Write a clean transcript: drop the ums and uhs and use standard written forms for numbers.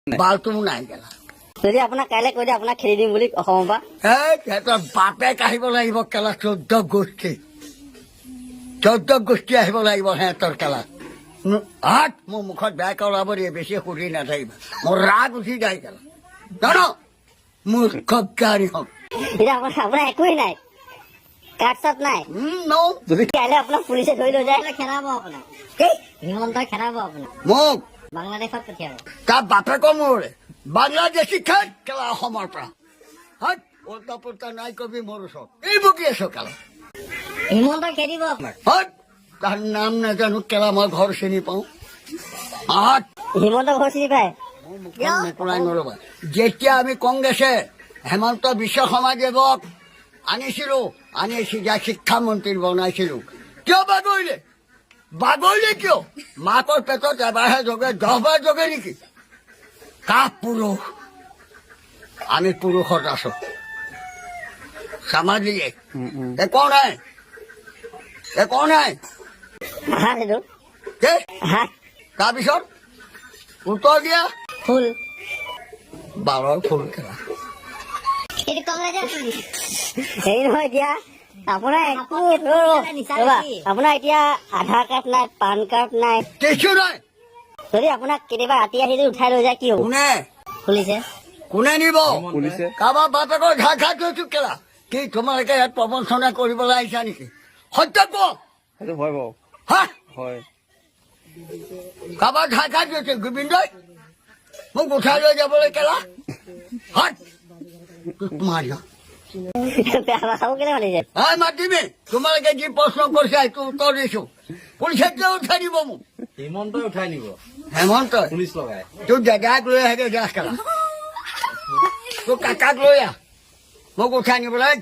বালটো নাই গেলা যদি আপোনাক কাইলৈ কৈ দিয়ে আপোনাক খেদি দিম বুলি অসমৰ পৰা সিহঁতৰ বাপেক আহিব লাগিব কেলা 14 গোষ্ঠী আহিব লাগিব সিহঁতৰ কেলা হাত মোৰ মুখত বেয়াকে ওলাব দিয়ে বেছি সুধি নাথাকিবা মোৰ ৰাগ উঠি যায় কেলা জান মোৰ কবকাৰী হওক এতিয়া আপোনাৰ একোৱেই নাই কাৰ্ড চাৰ্ট নাই যদি কাইলৈ আপোনাক পুলিচে ধৰি লৈ যায় খেদাব আপোনাক হিমন্তই খেদাব আপোনাক মোক বাংলাদেশত পঠিয়াব তাৰ বাপেকৰ মোৰে বাংলাদেশী খাই কেলা অসমৰ পৰা হাত ওলটা পোলটা নাই কবি মোৰ ওচৰত এই বকি আছো কেলা হিমন্তই খেদিব আপোনাক হাত তাৰ নাম নাজানো কেলা মই ঘৰ চিনি পাওঁ হাত হিমন্ত ঘৰ চিনি পায় নকৰাই নৰবা যেতিয়া আমি কংগ্ৰেছে হেমন্ত বিশ্ব শৰ্মাদেৱক আনিছিলো আনি চিধা শিক্ষামন্ত্ৰী বনাইছিলো কিয় বাগৰিলে কিয় মাকৰ পেটত এবাৰহে জগে 10 বাৰ জগে নেকি কাহ পুৰুষ আমি পুৰুষত আছো সামাজিক একো নাই হাত সেইটো হাত তাৰপিছত উত্তৰ দিয়া ফুল বাৰৰ ফুল খেলা হেৰি নহয় এতিয়া আপোনাৰ একো আপোনাৰ এতিয়া আধাৰ কাৰ্ড নাই পান কাৰ্ড নাই কিছু নাই যদি আপোনাক কেতিয়াবা ৰাতি আহি যদি উঠাই লৈ যায় কি হ'ব পুলিচে কোনে নিব কাৰোবাৰ বাপেকৰ ঘা থৈছো কেলা কি তোমালোকে ইয়াত প্ৰবঞ্চনা কৰিবলৈ আহিছা নেকি সত্য কোৱা সেইটো হয় বাৰু হা হয় কাৰোবাৰ ঘা থৈছে গোবিন্দই মোক উঠাই লৈ যাবলৈ কেলা হাত মাৰিয়া বেয়া ভাষাবোৰ কেলে মাতিছে মাতিবি তোমালোকে যি প্ৰশ্ন কৰিছা সেইটো উত্তৰ দিছো পুলিচে কিয় উঠাই দিব মোক হিমন্তই উঠাই নিব হেমন্ত পুলিচ লগাই তোৰ জেগাক লৈ আহে যা কেলা তোৰ কাকাক লৈ আহ মোক উঠাই নিবলৈ